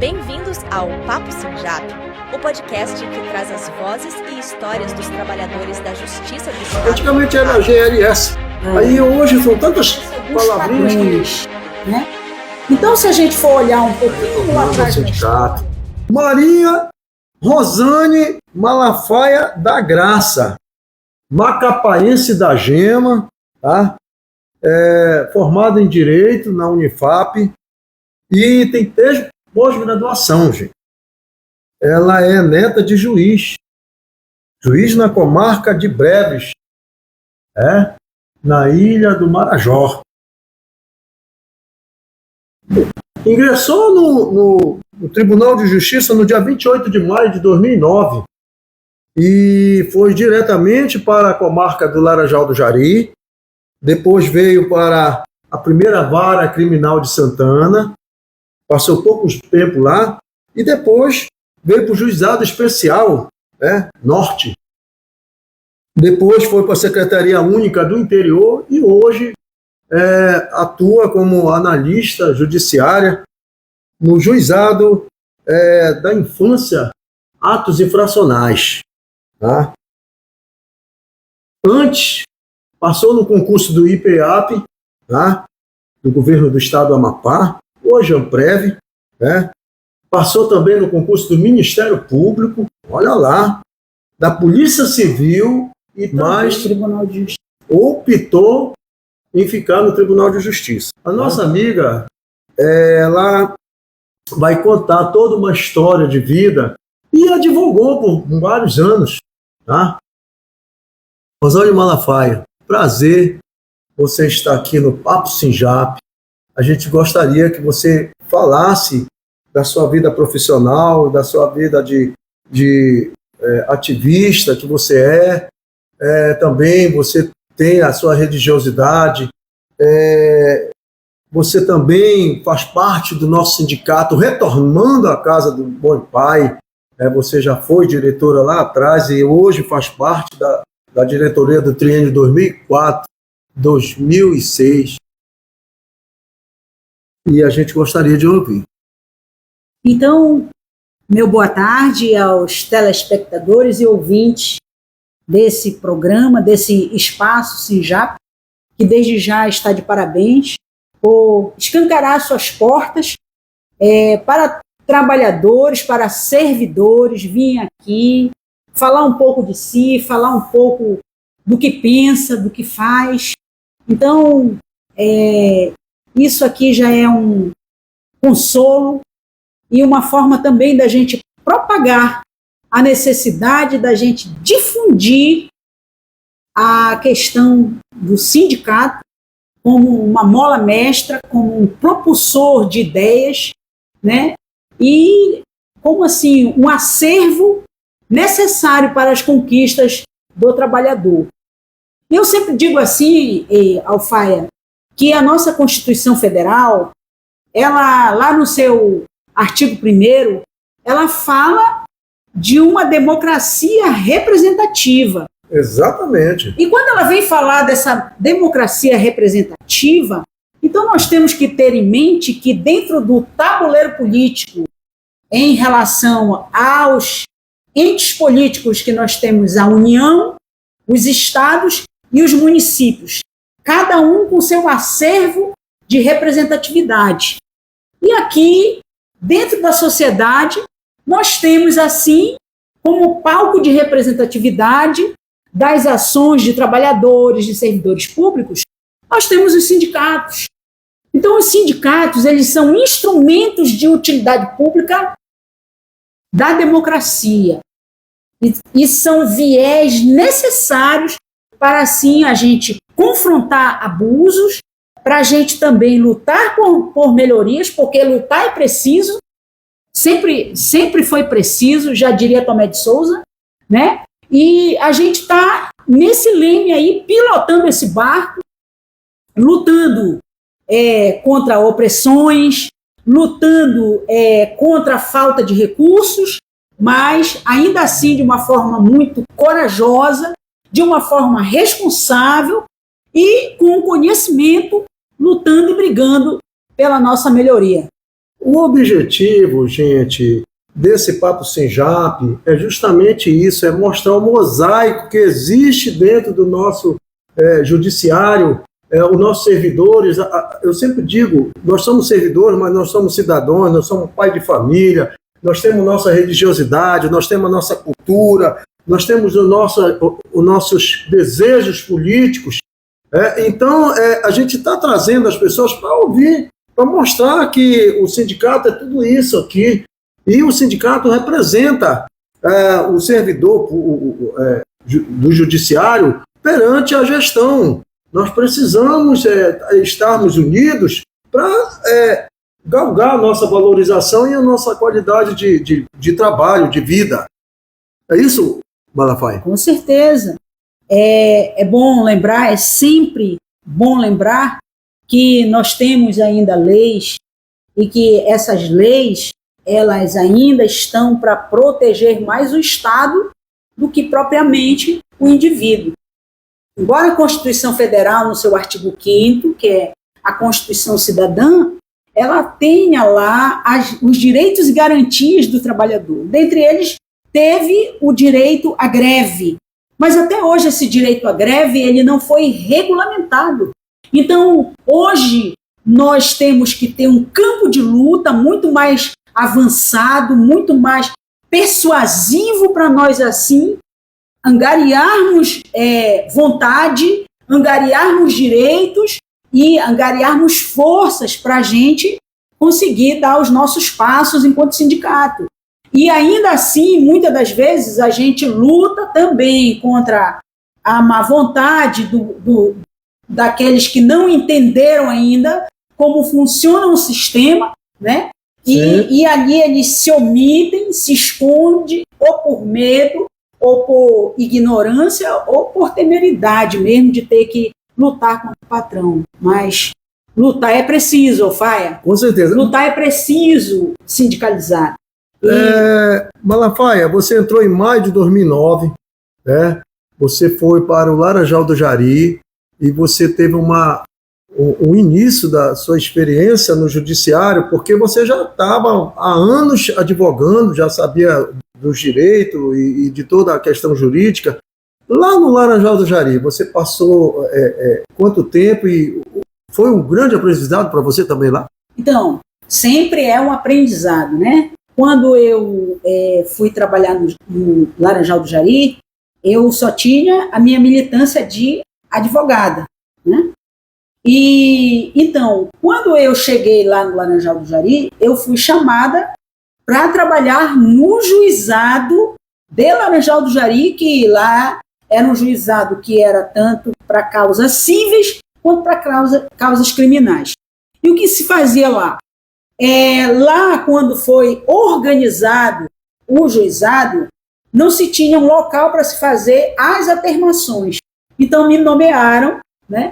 Bem-vindos ao Papo Sinjap, o podcast que traz as vozes e histórias dos trabalhadores da Justiça do Estado. Antigamente era a GLS, aí hoje são tantas palavrinhas que... né? Então, se a gente for olhar um pouquinho lá atrás do sindicato. Maria Rosane Malafaia da Graça, macapaense da Gema, tá? Formada em Direito na Unifap e tem pós-graduação, gente. Ela é neta de juiz na comarca de Breves, na Ilha do Marajó. Ingressou no Tribunal de Justiça no dia 28 de maio de 2009 e foi diretamente para a comarca do Laranjal do Jari, depois veio para a primeira vara criminal de Santana, passou pouco tempo lá, e depois veio para o Juizado Especial, Norte. Depois foi para a Secretaria Única do Interior e hoje atua como analista judiciária no Juizado da Infância, Atos Infracionais. Tá? Antes, passou no concurso do IPEAP, tá? Do Governo do Estado do Amapá, hoje Amprev, passou também no concurso do Ministério Público, olha lá, da Polícia Civil e mais Tribunal de Justiça. Optou em ficar no Tribunal de Justiça. A nossa amiga, ela vai contar toda uma história de vida e advogou por vários anos, tá? Rosane Malafaia, prazer você estar aqui no Papo Sinjap. A gente gostaria que você falasse da sua vida profissional, da sua vida de ativista que você também você tem a sua religiosidade, você também faz parte do nosso sindicato, retornando à Casa do Bom Pai, você já foi diretora lá atrás e hoje faz parte da diretoria do triênio 2004-2006, e a gente gostaria de ouvir. Então, meu boa tarde aos telespectadores e ouvintes desse programa, desse espaço Sinjap, que desde já está de parabéns por escancarar suas portas para trabalhadores, para servidores, vir aqui, falar um pouco de si, falar um pouco do que pensa, do que faz. Então, isso aqui já é um consolo e uma forma também da gente propagar a necessidade da gente difundir a questão do sindicato como uma mola mestra, como um propulsor de ideias, né? E como assim um acervo necessário para as conquistas do trabalhador. Eu sempre digo assim, Alfaia, que a nossa Constituição Federal, ela lá no seu artigo 1º, ela fala de uma democracia representativa. Exatamente. E quando ela vem falar dessa democracia representativa, então nós temos que ter em mente que dentro do tabuleiro político, em relação aos entes políticos que nós temos, a União, os estados e os municípios, cada um com seu acervo de representatividade. E aqui, dentro da sociedade, nós temos, assim, como palco de representatividade das ações de trabalhadores, de servidores públicos, nós temos os sindicatos. Então, os sindicatos, eles são instrumentos de utilidade pública da democracia e são viés necessários para, assim, a gente confrontar abusos, para a gente também lutar por melhorias, porque lutar é preciso, sempre foi preciso, já diria Tomé de Souza, né? E a gente está nesse leme aí, pilotando esse barco, lutando contra opressões, lutando contra a falta de recursos, mas ainda assim de uma forma muito corajosa, de uma forma responsável e com conhecimento, lutando e brigando pela nossa melhoria. O objetivo, gente, desse Papo Sem JAP é justamente isso, é mostrar o mosaico que existe dentro do nosso judiciário, os nossos servidores. Eu sempre digo, nós somos servidores, mas nós somos cidadãos, nós somos pai de família, nós temos nossa religiosidade, nós temos a nossa cultura, nós temos os nossos desejos políticos. Então, a gente está trazendo as pessoas para ouvir, para mostrar que o sindicato é tudo isso aqui. E o sindicato representa o servidor do judiciário perante a gestão. Nós precisamos estarmos unidos para galgar a nossa valorização e a nossa qualidade de trabalho, de vida. É isso, Malafaia? Com certeza. É bom lembrar, é sempre bom lembrar que nós temos ainda leis e que essas leis, elas ainda estão para proteger mais o Estado do que propriamente o indivíduo. Embora a Constituição Federal, no seu artigo 5º, que é a Constituição Cidadã, ela tenha lá os direitos e garantias do trabalhador. Dentre eles, teve o direito à greve. Mas até hoje esse direito à greve ele não foi regulamentado. Então, hoje, nós temos que ter um campo de luta muito mais avançado, muito mais persuasivo para nós, assim, angariarmos vontade, angariarmos direitos e angariarmos forças para a gente conseguir dar os nossos passos enquanto sindicato. E ainda assim, muitas das vezes, a gente luta também contra a má vontade daqueles que não entenderam ainda como funciona o sistema, né? E ali eles se omitem, se escondem, ou por medo, ou por ignorância, ou por temeridade mesmo de ter que lutar contra o patrão. Mas lutar é preciso, Faia. Com certeza. Lutar é preciso sindicalizar. Malafaia, você entrou em maio de 2009, né? Você foi para o Laranjal do Jari e você teve o início da sua experiência no judiciário, porque você já estava há anos advogando, já sabia dos direitos e de toda a questão jurídica. Lá no Laranjal do Jari, você passou quanto tempo e foi um grande aprendizado para você também lá? Então, sempre é um aprendizado, né? Quando eu fui trabalhar no Laranjal do Jari, eu só tinha a minha militância de advogada, né? E então, quando eu cheguei lá no Laranjal do Jari, eu fui chamada para trabalhar no juizado de Laranjal do Jari, que lá era um juizado que era tanto para causas cíveis quanto para causas criminais. E o que se fazia lá? Lá, quando foi organizado o juizado, não se tinha um local para se fazer as atermações. Então, me nomearam, né?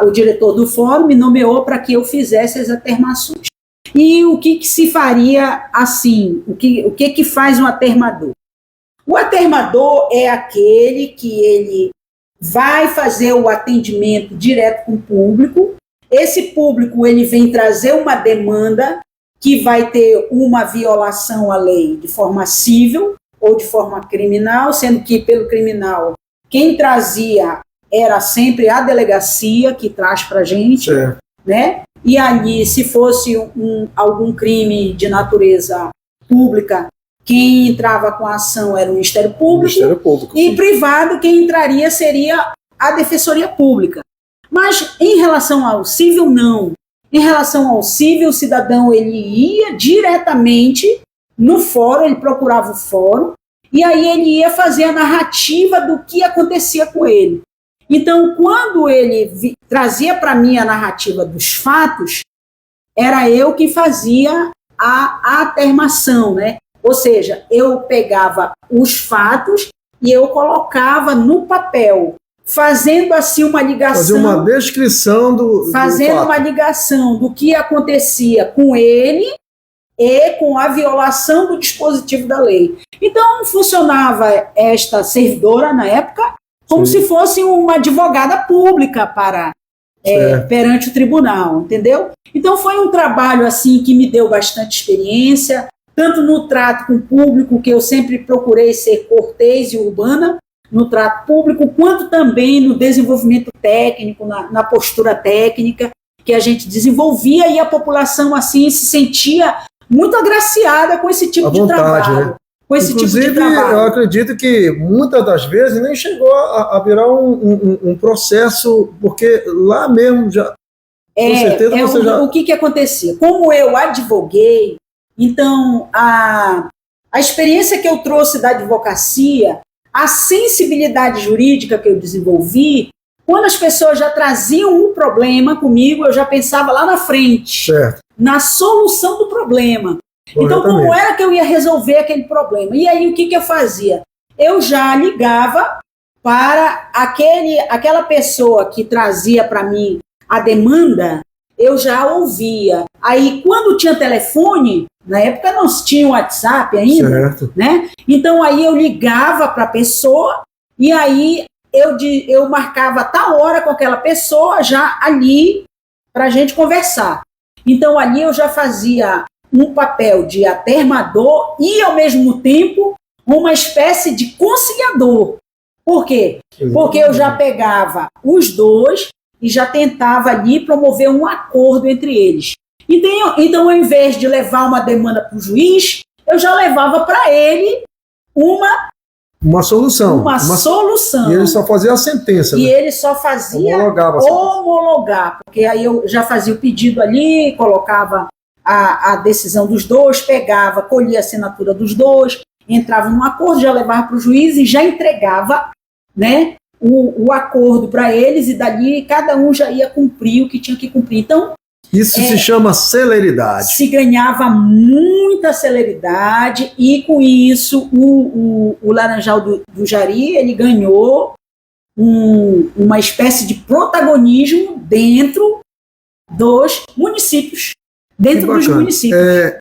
O diretor do fórum me nomeou para que eu fizesse as atermações. E o que se faria assim? O que faz um atermador? O atermador é aquele que ele vai fazer o atendimento direto com o público. Esse público ele vem trazer uma demanda que vai ter uma violação à lei de forma civil ou de forma criminal, sendo que pelo criminal quem trazia era sempre a delegacia que traz para a gente, né? E ali, se fosse algum crime de natureza pública, quem entrava com a ação era o Ministério Público, e privado quem entraria seria a Defensoria Pública. Mas em relação ao civil, não. Em relação ao civil, o cidadão ele ia diretamente no fórum, ele procurava o fórum, e aí ele ia fazer a narrativa do que acontecia com ele. Então, quando ele trazia para mim a narrativa dos fatos, era eu que fazia a atermação, né? Ou seja, eu pegava os fatos e eu colocava no papel, fazendo assim uma ligação. Fazer uma descrição do fato. Uma ligação do que acontecia com ele e com a violação do dispositivo da lei. Então, funcionava esta servidora, na época, como se fosse uma advogada pública para perante o tribunal, entendeu? Então foi um trabalho assim que me deu bastante experiência, tanto no trato com o público, que eu sempre procurei ser cortês e urbana no trato público, quanto também no desenvolvimento técnico, na postura técnica que a gente desenvolvia, e a população assim se sentia muito agraciada com esse tipo de trabalho. Né? Com esse Inclusive, tipo de trabalho. Eu acredito que muitas das vezes nem chegou a virar um processo, porque lá mesmo já... Com certeza você já... O que acontecia? Como eu advoguei, então a experiência que eu trouxe da advocacia, a sensibilidade jurídica que eu desenvolvi, quando as pessoas já traziam um problema comigo, eu já pensava lá na frente, na solução do problema. Então, como era que eu ia resolver aquele problema? E aí, o que eu fazia? Eu já ligava para aquela pessoa que trazia para mim a demanda, eu já ouvia. Aí, quando tinha telefone, na época não tinha WhatsApp ainda, né? Então, aí eu ligava para a pessoa e aí eu marcava tal hora com aquela pessoa já ali para a gente conversar. Então, ali eu já fazia um papel de atermador e, ao mesmo tempo, uma espécie de conciliador. Por quê? Porque eu já pegava os dois e já tentava ali promover um acordo entre eles. Então, ao invés de levar uma demanda para o juiz, eu já levava para ele uma solução. Uma solução. E ele só fazia a sentença. E ele só fazia homologar. Porque aí eu já fazia o pedido ali, colocava a decisão dos dois, pegava, colhia a assinatura dos dois, entrava num acordo, já levava para o juiz e já entregava, né, o acordo para eles, e dali cada um já ia cumprir o que tinha que cumprir. Então, isso se chama celeridade. Se ganhava muita celeridade, e com isso o Laranjal do Jari, ele ganhou uma espécie de protagonismo dentro dos municípios. Dentro dos municípios.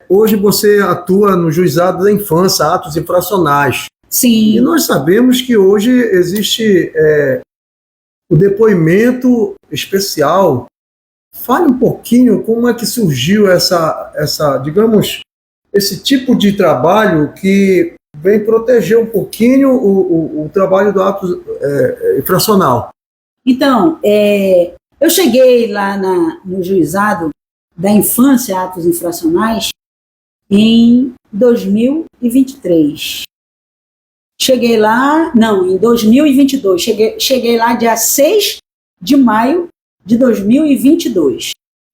Hoje você atua no Juizado da Infância, atos infracionais. Sim. E nós sabemos que hoje existe o depoimento especial. Fale um pouquinho como é que surgiu digamos, esse tipo de trabalho que vem proteger um pouquinho o trabalho do ato infracional. Então, eu cheguei lá no Juizado da Infância, atos infracionais, em 2023. Cheguei lá, em 2022. Cheguei lá dia 6 de maio de 2022.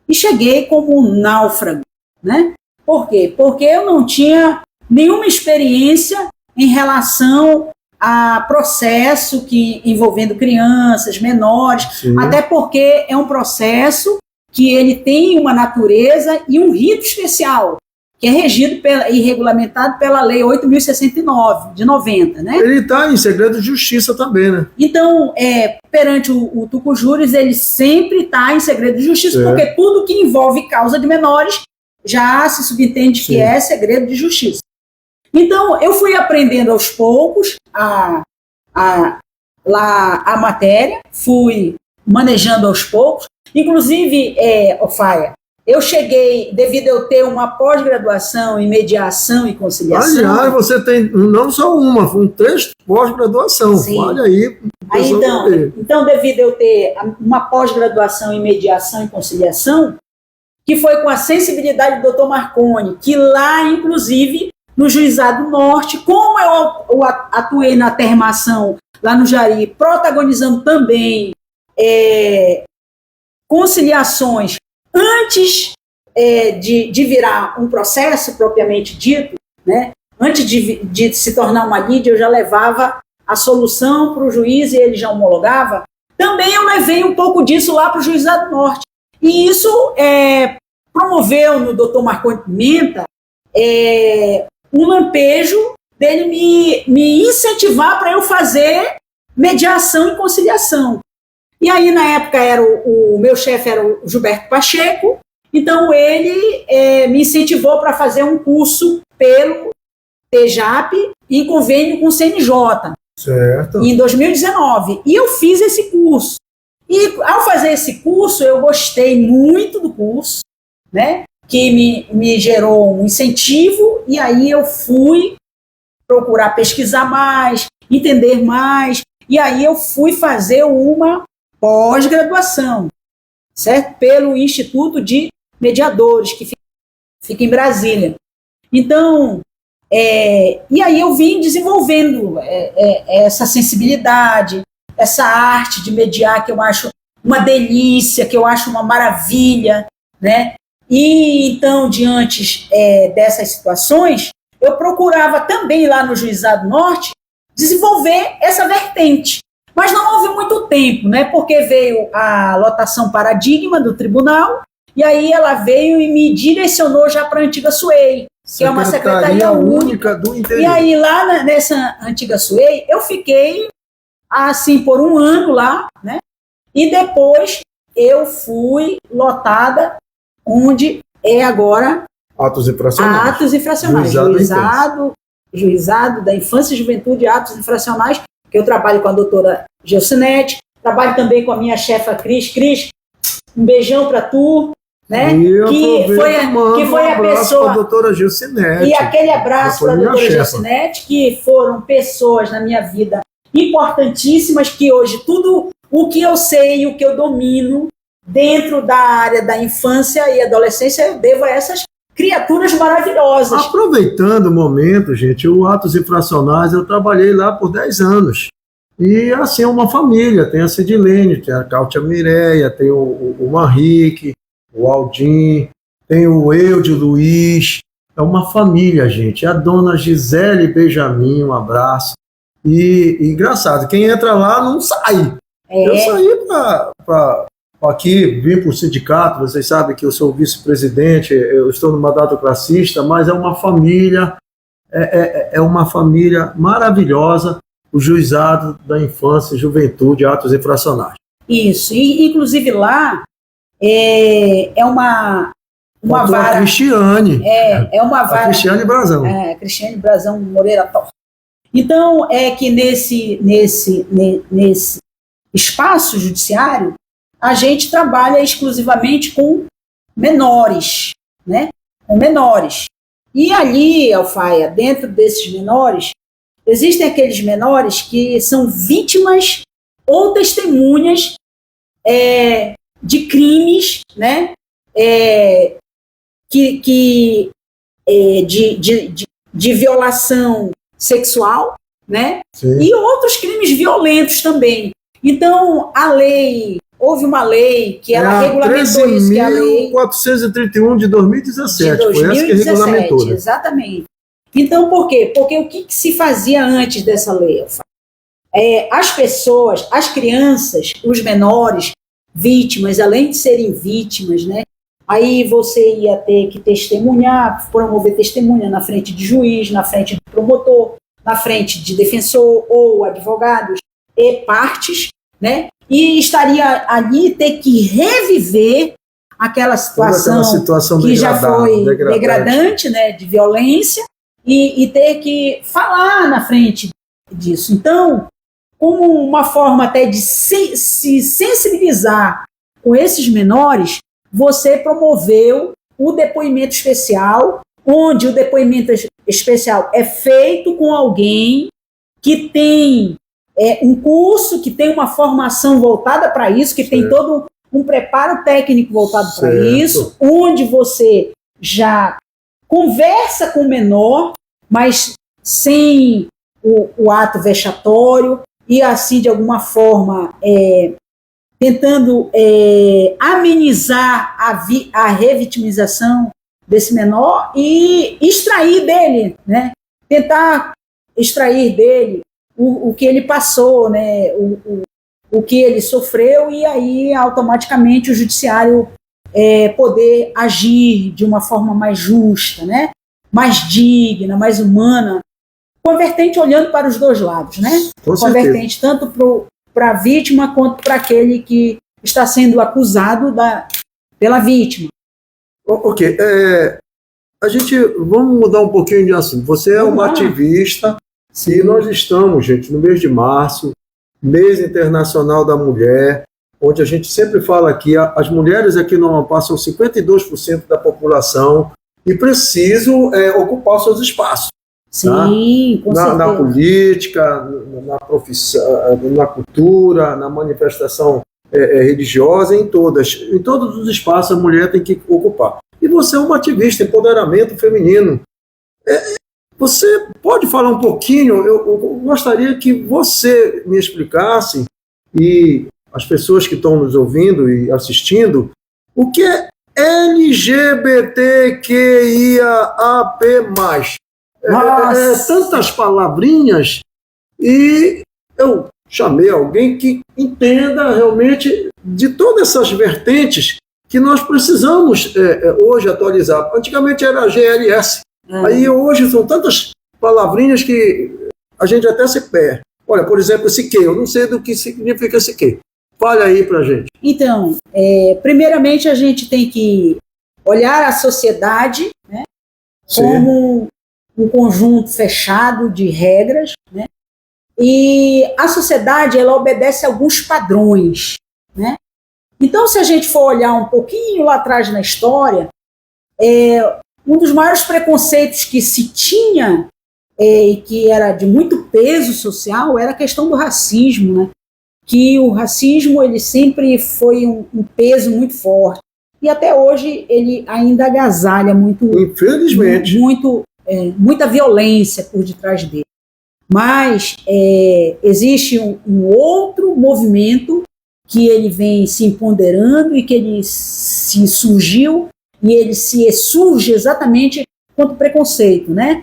E cheguei como um náufrago, né? Por quê? Porque eu não tinha nenhuma experiência em relação a processo envolvendo crianças, menores, Sim. Até porque é um processo que ele tem uma natureza e um rito especial, que é regido e regulamentado pela Lei 8.069, de 90, né? Ele está em segredo de justiça também, né? Então, perante o Tucujures, ele sempre está em segredo de justiça, porque tudo que envolve causa de menores já se subentende Sim. que é segredo de justiça. Então, eu fui aprendendo aos poucos a matéria, fui manejando aos poucos. Inclusive, Faia, eu cheguei, devido a eu ter uma pós-graduação em mediação e conciliação... Aliás, você tem não só uma, foram 3 pós-graduação. Olha aí. Então, devido a eu ter uma pós-graduação em mediação e conciliação, que foi com a sensibilidade do Dr. Marconi, que lá, inclusive, no Juizado Norte, como eu atuei na termação lá no Jari, protagonizando também conciliações antes de virar um processo propriamente dito, né? Antes de se tornar uma lide, eu já levava a solução para o juiz e ele já homologava. Também eu levei um pouco disso lá para o Juizado Norte. E isso promoveu no Dr. Marconi Pimenta um lampejo dele me incentivar para eu fazer mediação e conciliação. E aí, na época, o meu chefe era o Gilberto Pacheco, então ele me incentivou para fazer um curso pelo TEJAP em convênio com o CNJ, certo. em 2019. E eu fiz esse curso. E ao fazer esse curso, eu gostei muito do curso, né? Que me gerou um incentivo, e aí eu fui procurar pesquisar mais, entender mais, e aí eu fui fazer uma pós-graduação, certo? Pelo Instituto de Mediadores, que fica em Brasília. Então, e aí eu vim desenvolvendo essa sensibilidade, essa arte de mediar, que eu acho uma delícia, que eu acho uma maravilha, né? E então, diante dessas situações, eu procurava também lá no Juizado Norte desenvolver essa vertente. Mas não houve muito tempo, né? Porque veio a lotação paradigma do tribunal, e aí ela veio e me direcionou já para a antiga SUEI, que é uma secretaria única do interior. E aí lá nessa antiga SUEI, eu fiquei assim por um ano lá, né? E depois eu fui lotada onde é agora atos infracionais. Atos infracionais. Juizado da Infância e Juventude e Atos Infracionais, que eu trabalho com a doutora Gelsinete, trabalho também com a minha chefa Cris. Cris, um beijão para tu, né? Que foi a pessoa. A doutora Gelsinete. E aquele abraço para a doutora Gelsinete, que foram pessoas na minha vida importantíssimas, que hoje tudo o que eu sei e o que eu domino dentro da área da infância e adolescência eu devo a essas criaturas maravilhosas. Aproveitando o momento, gente, o Atos Infracionais, eu trabalhei lá por 10 anos. E, assim, é uma família. Tem a Cidilene, tem a Cáutia Mireia, tem o Manrique, o Aldim, tem o Eude Luiz. É uma família, gente. A dona Gisele Benjamin, um abraço. E engraçado, quem entra lá não sai. Eu saí para aqui, vim para o sindicato, vocês sabem que eu sou vice-presidente, eu estou no mandato classista, mas é uma família, é uma família maravilhosa, o Juizado da Infância e Juventude e Atos Infracionais. Isso, e inclusive lá é uma vara... A Cristiane. É uma vara... A Cristiane Brazão. Cristiane Brazão Moreira Torres. Então, é que nesse espaço judiciário, a gente trabalha exclusivamente com menores, né? Com menores. E ali, Alfaia, dentro desses menores, existem aqueles menores que são vítimas ou testemunhas de crimes, né? De violação sexual, né? Sim. E outros crimes violentos também. Então, houve uma lei que ela regulamentou isso, que é a lei 13.431 de 2017, foi essa que regulamentou. Exatamente. Então, por quê? Porque o que se fazia antes dessa lei? As pessoas, as crianças, os menores, vítimas, além de serem vítimas, né? Aí você ia ter que testemunhar, promover testemunha na frente de juiz, na frente do promotor, na frente de defensor ou advogados e partes, né? E estaria ali ter que reviver aquela situação que já foi degradante, né, de violência, e ter que falar na frente disso. Então, como uma forma até de se sensibilizar com esses menores, você promoveu o depoimento especial, onde o depoimento especial é feito com alguém que tem um curso, que tem uma formação voltada para isso, que tem todo um preparo técnico voltado para isso, onde você já conversa com o menor, mas sem o ato vexatório, e assim, de alguma forma, tentando amenizar a revitimização desse menor e extrair dele, né? Tentar extrair dele o que ele passou, né? O que ele sofreu, e aí automaticamente o judiciário poder agir de uma forma mais justa, né? Mais digna, mais humana, convertente olhando para os dois lados, né? Convertente tanto para a vítima quanto para aquele que está sendo acusado pela vítima. Ok. Vamos mudar um pouquinho de assunto. Você é uma ativista. Sim. E nós estamos, gente, no mês de março, mês internacional da mulher. onde a gente sempre fala que as mulheres aqui no Amapá são 52% da população e precisam ocupar os seus espaços. Sim, com certeza. Na política, na profissão, na cultura, na manifestação religiosa, em todos os espaços a mulher tem que ocupar. E você é uma ativista, empoderamento feminino. Você pode falar um pouquinho? Eu gostaria que você me explicasse, e as pessoas que estão nos ouvindo e assistindo, o que é LGBTQIAP+. Tantas palavrinhas, e eu chamei alguém que entenda realmente de todas essas vertentes que nós precisamos hoje atualizar. Antigamente era GLS, aí hoje são tantas palavrinhas que a gente até se perde. Olha, por exemplo, esse que, eu não sei do que significa esse que. Fale aí pra gente. Então, primeiramente a gente tem que olhar a sociedade, né, como um conjunto fechado de regras, né? E a sociedade, ela obedece a alguns padrões, né? Então, se a gente for olhar um pouquinho lá atrás na história, um dos maiores preconceitos que se tinha e que era de muito peso social era a questão do racismo, né? Que o racismo ele sempre foi um peso muito forte e até hoje ele ainda agasalha muito, infelizmente, muita violência por detrás dele. Mas existe um outro movimento que ele vem se empoderando e que ele se surgiu e ele se surge exatamente contra o preconceito, né?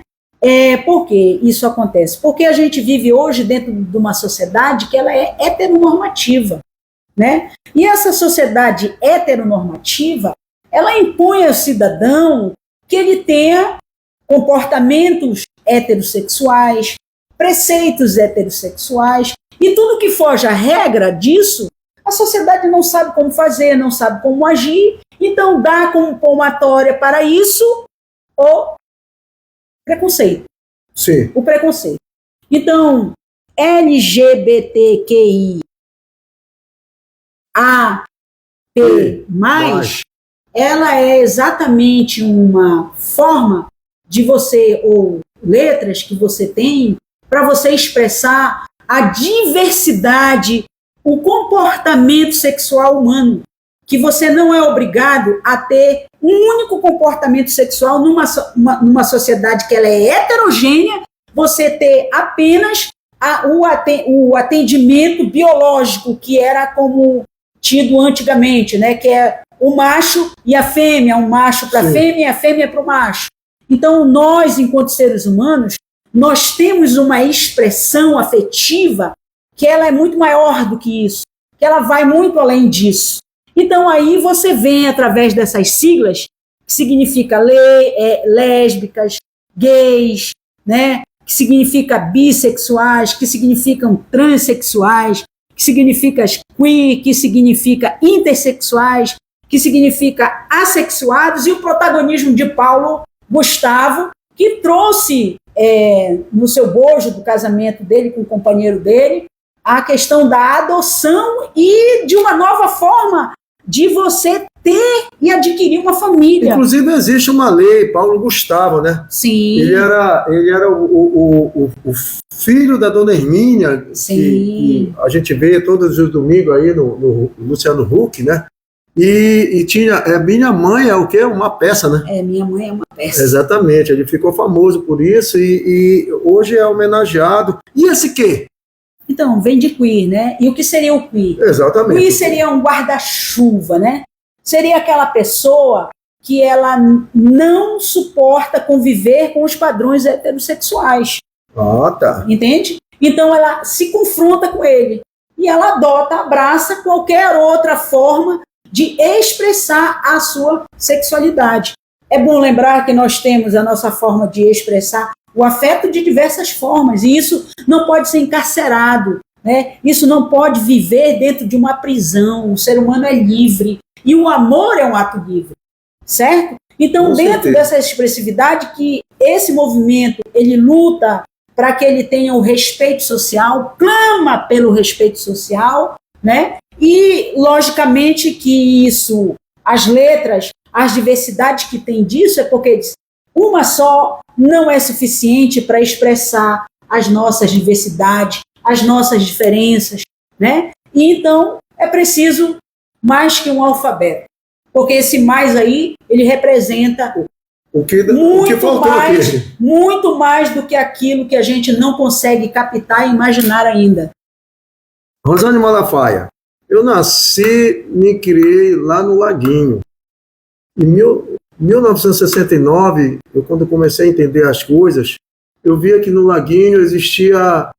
Por que isso acontece? Porque a gente vive hoje dentro de uma sociedade que ela é heteronormativa, né? E essa sociedade heteronormativa, ela impõe ao cidadão que ele tenha comportamentos heterossexuais, preceitos heterossexuais, e tudo que foge à regra disso, a sociedade não sabe como fazer, não sabe como agir, então dá como palmatória para isso o preconceito. Sim. O preconceito. Então, LGBTQI AP+, ela é exatamente uma forma de você, ou letras que você tem, para você expressar a diversidade, o comportamento sexual humano, que você não é obrigado a ter um único comportamento sexual numa sociedade que ela é heterogênea, você ter apenas o atendimento biológico, que era como tido antigamente, né, que é o macho e a fêmea, um macho para a fêmea e a fêmea para o macho. Então, nós, enquanto seres humanos, nós temos uma expressão afetiva que ela é muito maior do que isso, que ela vai muito além disso. Então, aí você vem, através dessas siglas, que significa lésbicas, gays, né? Que significa bissexuais, que significam transexuais, que significa queer, que significa intersexuais, que significa assexuados, e o protagonismo de Paulo Gustavo, que trouxe no seu bojo do casamento dele com o companheiro dele, a questão da adoção e de uma nova forma de você ter e adquirir uma família. Inclusive existe uma lei, Paulo Gustavo, né? Sim. Ele era o filho da dona Hermínia, que a gente vê todos os domingos aí no Luciano Huck, né? E tinha, minha mãe é o quê? Uma peça, né? Minha mãe é uma peça. Exatamente, ele ficou famoso por isso e hoje é homenageado. E esse quê? Então, vem de queer, né? E o que seria o queer? Exatamente. Queer seria um guarda-chuva, né? Seria aquela pessoa que ela não suporta conviver com os padrões heterossexuais. Ah, tá. Entende? Então, ela se confronta com ele. E ela adota, abraça qualquer outra forma de expressar a sua sexualidade. É bom lembrar que nós temos a nossa forma de expressar o afeto de diversas formas, e isso não pode ser encarcerado, né? Isso não pode viver dentro de uma prisão. O ser humano é livre, e o amor é um ato livre, certo? Então, Com dentro certeza. dessa expressividade que esse movimento, ele luta para que ele tenha o respeito social, clama pelo respeito social, né? E, logicamente, que isso, as letras, as diversidades que tem disso, é porque uma só não é suficiente para expressar as nossas diversidades, as nossas diferenças, né? E então é preciso mais que um alfabeto, porque esse mais aí, ele representa muito mais do que aquilo que a gente não consegue captar e imaginar ainda. Rosane Malafaia, eu nasci, me criei lá no Laguinho. Em 1969, quando eu comecei a entender as coisas, eu via que no Laguinho existia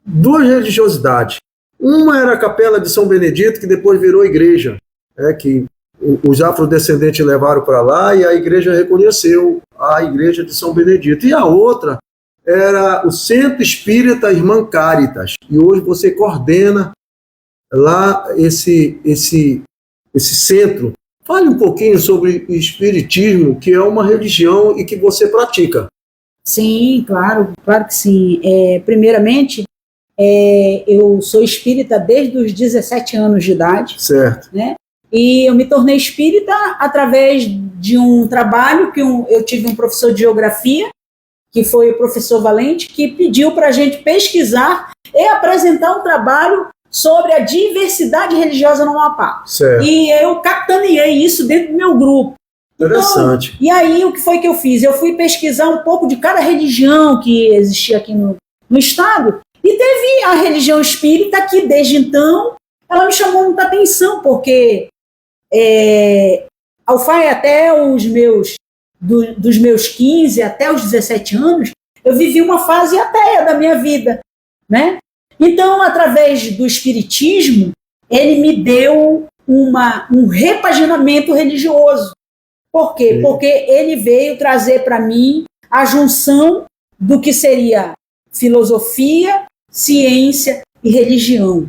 duas religiosidades. Uma era a Capela de São Benedito, que depois virou igreja, que os afrodescendentes levaram para lá e a igreja reconheceu a igreja de São Benedito. E a outra era o Centro Espírita Irmã Caritas. E hoje você coordena lá esse centro. Fale um pouquinho sobre o espiritismo, que é uma religião e que você pratica. Sim, claro que sim. Primeiramente, eu sou espírita desde os 17 anos de idade. Certo. Né? E eu me tornei espírita através de um trabalho que eu tive um professor de geografia, que foi o professor Valente, que pediu para a gente pesquisar e apresentar um trabalho sobre a diversidade religiosa no Amapá. Certo. E eu capitaneei isso dentro do meu grupo. Interessante. Então, e aí, o que foi que eu fiz? Eu fui pesquisar um pouco de cada religião que existia aqui no estado, e teve a religião espírita que, desde então, ela me chamou muita atenção, porque até dos meus 15 até os 17 anos, eu vivi uma fase ateia da minha vida, né? Então, através do espiritismo, ele me deu um repaginamento religioso. Por quê? Sim. Porque ele veio trazer para mim a junção do que seria filosofia, ciência e religião.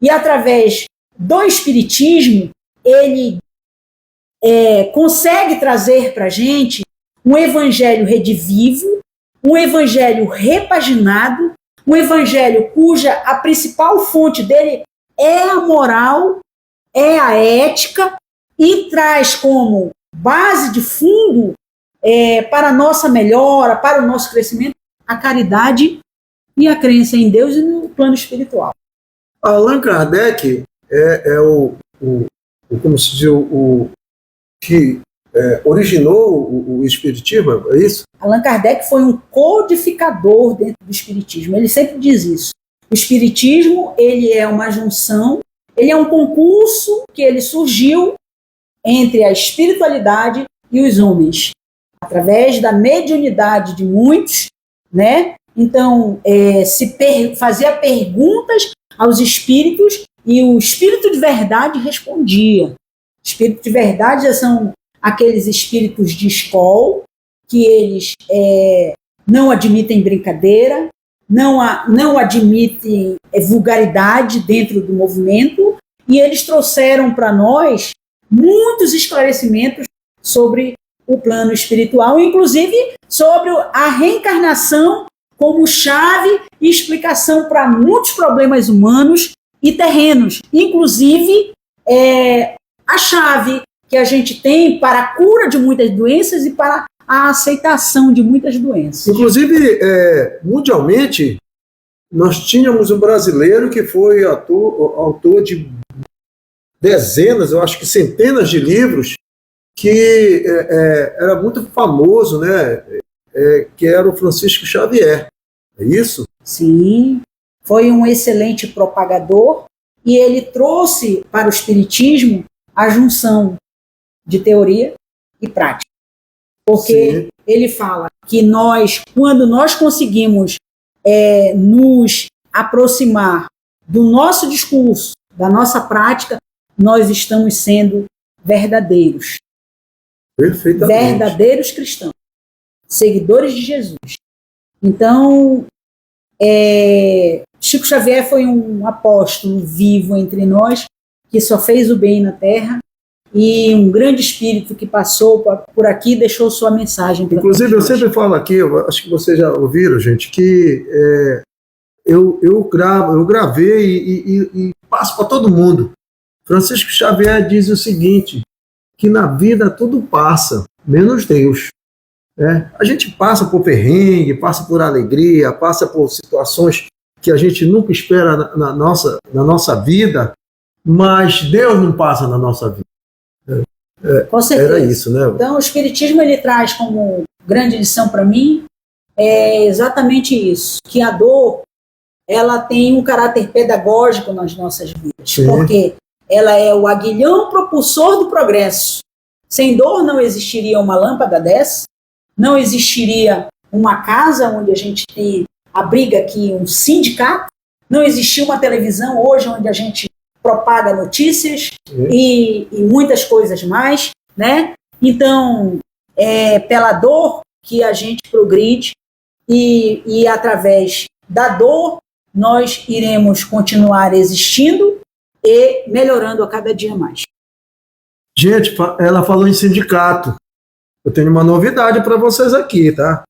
E através do espiritismo, ele consegue trazer para a gente um evangelho redivivo, um evangelho repaginado, um evangelho cuja a principal fonte dele é a moral, é a ética, e traz como base de fundo para a nossa melhora, para o nosso crescimento, a caridade e a crença em Deus e no plano espiritual. Allan Kardec como se diz, o que originou o espiritismo, é isso? Allan Kardec foi um codificador dentro do espiritismo. Ele sempre diz isso. O espiritismo, ele é uma junção, ele é um concurso que ele surgiu entre a espiritualidade e os homens, através da mediunidade de muitos, né? Então, fazia perguntas aos espíritos e o espírito de verdade respondia. Espírito de verdade são aqueles espíritos de escola que eles não admitem brincadeira, não admitem vulgaridade dentro do movimento, e eles trouxeram para nós muitos esclarecimentos sobre o plano espiritual, inclusive sobre a reencarnação como chave e explicação para muitos problemas humanos e terrenos, inclusive a chave que a gente tem para a cura de muitas doenças e para a aceitação de muitas doenças. Inclusive, mundialmente, nós tínhamos um brasileiro que foi autor de dezenas, eu acho que centenas de livros, que era muito famoso, né? Que era o Francisco Xavier. É isso? Sim, foi um excelente propagador e ele trouxe para o espiritismo a junção de teoria e prática. Porque Sim. Ele fala que quando nós conseguimos nos aproximar do nosso discurso, da nossa prática, nós estamos sendo verdadeiros. Perfeitamente. Verdadeiros cristãos, seguidores de Jesus. Então, Chico Xavier foi um apóstolo vivo entre nós, que só fez o bem na terra, e um grande espírito que passou por aqui e deixou sua mensagem. Inclusive, eu sempre falo aqui, acho que vocês já ouviram, gente, que eu gravei e passo para todo mundo. Francisco Xavier diz o seguinte, que na vida tudo passa, menos Deus. A gente passa por perrengue, passa por alegria, passa por situações que a gente nunca espera na nossa vida, mas Deus não passa na nossa vida. Com certeza. Era isso, né? Então, o Espiritismo ele traz como grande lição para mim exatamente isso, que a dor ela tem um caráter pedagógico nas nossas vidas, Sim. porque ela é o aguilhão propulsor do progresso. Sem dor não existiria uma lâmpada dessa, não existiria uma casa onde a gente abriga aqui um sindicato, não existia uma televisão hoje onde a gente propaga notícias e muitas coisas mais, né? Então, é pela dor que a gente progride e através da dor nós iremos continuar existindo e melhorando a cada dia mais. Gente, ela falou em sindicato. Eu tenho uma novidade para vocês aqui, tá?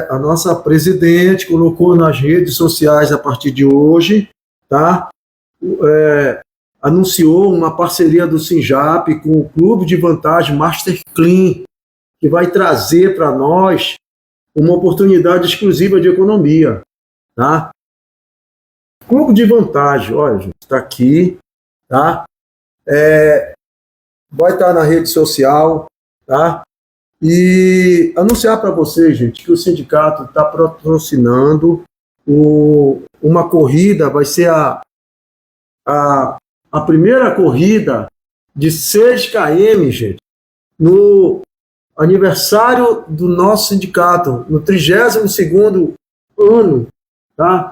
A nossa presidente colocou nas redes sociais a partir de hoje, tá? Anunciou uma parceria do Sinjap com o Clube de Vantagem Master Clean, que vai trazer para nós uma oportunidade exclusiva de economia, tá? Clube de Vantagem, olha, gente, está aqui, tá? Vai estar na rede social, tá? E anunciar para vocês, gente, que o sindicato está patrocinando uma corrida, vai ser a primeira corrida de 6 km, gente, no aniversário do nosso sindicato, no 32º ano, tá?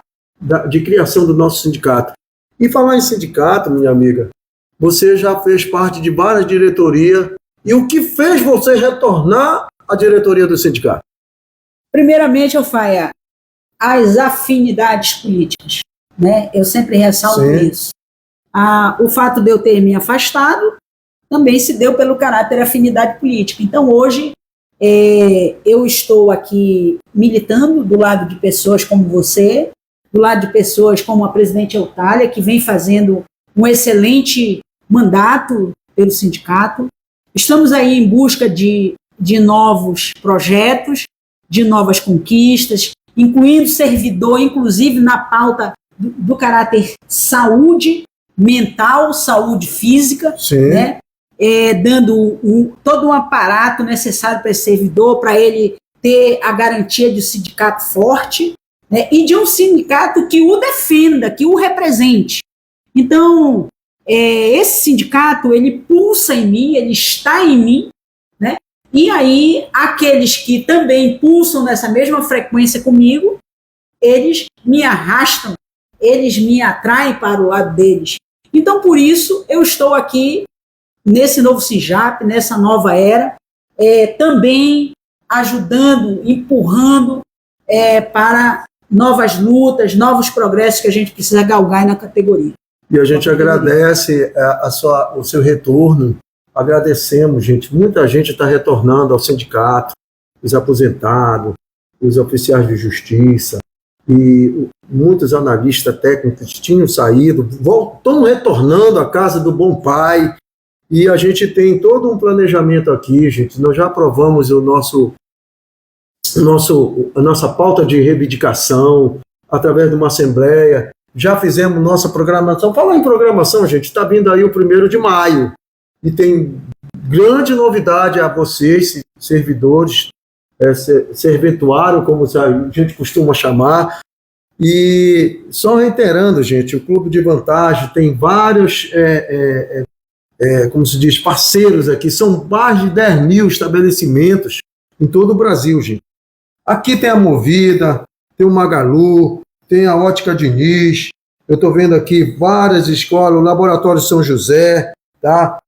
De criação do nosso sindicato. E falar em sindicato, minha amiga, você já fez parte de várias diretorias, e o que fez você retornar à diretoria do sindicato? Primeiramente, eu falo as afinidades políticas, né? Eu sempre ressalto isso. O fato de eu ter me afastado também se deu pelo caráter afinidade política. Então, hoje, eu estou aqui militando do lado de pessoas como você, do lado de pessoas como a presidente Eutália, que vem fazendo um excelente mandato pelo sindicato. Estamos aí em busca de novos projetos, de novas conquistas, incluindo servidor, inclusive na pauta do caráter saúde mental, saúde física, né? Dando todo um aparato necessário para esse servidor, para ele ter a garantia de um sindicato forte, né? E de um sindicato que o defenda, que o represente. Então, esse sindicato, ele pulsa em mim, ele está em mim, né? E aí, aqueles que também pulsam nessa mesma frequência comigo, eles me arrastam, eles me atraem para o lado deles. Então, por isso, eu estou aqui nesse novo Sinjap, nessa nova era, também ajudando, empurrando para novas lutas, novos progressos que a gente precisa galgar na categoria. E a gente agradece o seu retorno, agradecemos, gente. Muita gente está retornando ao sindicato, os aposentados, os oficiais de justiça, e muitos analistas técnicos tinham saído, estão retornando à casa do bom pai, e a gente tem todo um planejamento aqui, gente. Nós já aprovamos a nossa pauta de reivindicação através de uma assembleia, já fizemos nossa programação. Falar em programação, gente, está vindo aí o 1º de maio, e tem grande novidade a vocês, servidores, serventuário, como a gente costuma chamar. E só reiterando, gente, o Clube de Vantagem tem vários, como se diz, parceiros aqui, são mais de 10 mil estabelecimentos em todo o Brasil, gente. Aqui tem a Movida, tem o Magalu, tem a Ótica Diniz, eu estou vendo aqui várias escolas, o Laboratório São José, tá?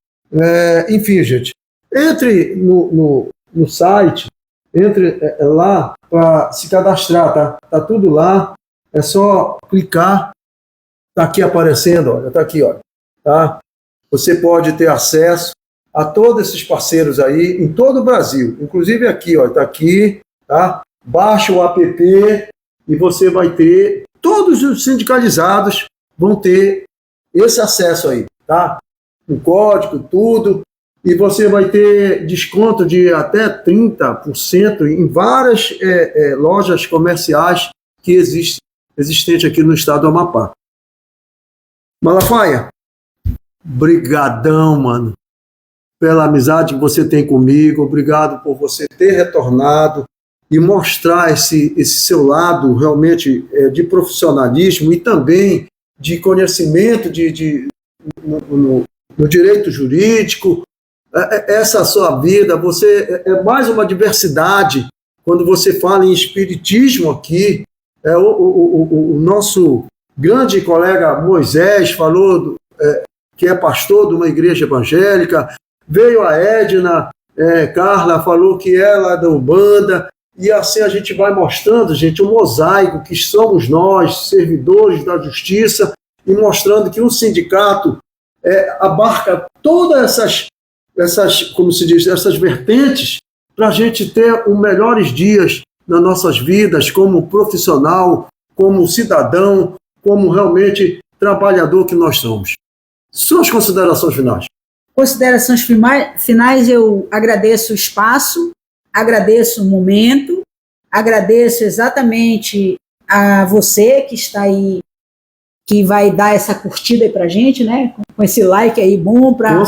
Enfim, gente, entre no site, entre lá para se cadastrar, tá? Tá tudo lá, é só clicar, tá aqui aparecendo, olha, tá aqui, olha, tá? Você pode ter acesso a todos esses parceiros aí em todo o Brasil, inclusive aqui, ó, tá aqui, tá? Baixa o app e você vai ter, todos os sindicalizados vão ter esse acesso aí, tá? O código, tudo, e você vai ter desconto de até 30% em várias lojas comerciais que existente aqui no estado do Amapá. Malafaia, brigadão, mano, pela amizade que você tem comigo, obrigado por você ter retornado e mostrar esse seu lado realmente de profissionalismo e também de conhecimento no direito jurídico. Essa sua vida, você é mais uma diversidade quando você fala em espiritismo aqui. O nosso grande colega Moisés falou que é pastor de uma igreja evangélica, veio a Edna, Carla falou que é lá da Umbanda, e assim a gente vai mostrando, gente, o mosaico que somos nós, servidores da justiça, e mostrando que o sindicato abarca todas essas, como se diz, essas vertentes para a gente ter os melhores dias nas nossas vidas como profissional, como cidadão, como realmente trabalhador que nós somos. Suas considerações finais. Considerações finais, eu agradeço o espaço, agradeço o momento, agradeço exatamente a você que está aí, que vai dar essa curtida aí pra gente, né? Com esse like aí bom para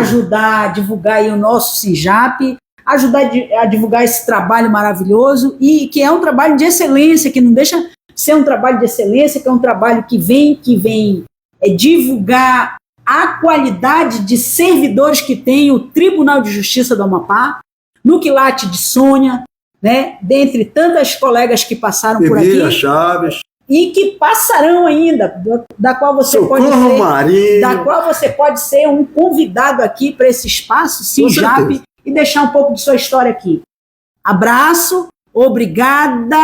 ajudar a divulgar aí o nosso SINJAP, ajudar a divulgar esse trabalho maravilhoso e que é um trabalho de excelência, que não deixa ser um trabalho de excelência, que é um trabalho que vem divulgar a qualidade de servidores que tem o Tribunal de Justiça do Amapá, no quilate de Sônia, né, dentre tantas colegas que passaram por aqui. Emília Chaves. E que passarão ainda, da qual você pode ser um convidado aqui para esse espaço, SINJAP, e deixar um pouco de sua história aqui. Abraço, obrigada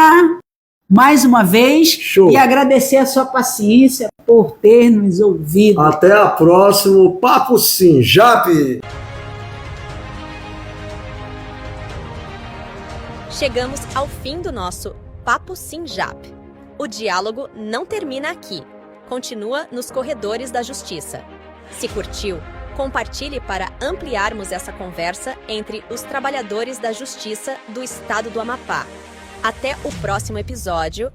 mais uma vez. Show. E agradecer a sua paciência por ter nos ouvido. Até a próxima, Papo SINJAP. Chegamos ao fim do nosso Papo SINJAP. O diálogo não termina aqui. Continua nos corredores da Justiça. Se curtiu, compartilhe para ampliarmos essa conversa entre os trabalhadores da Justiça do Estado do Amapá. Até o próximo episódio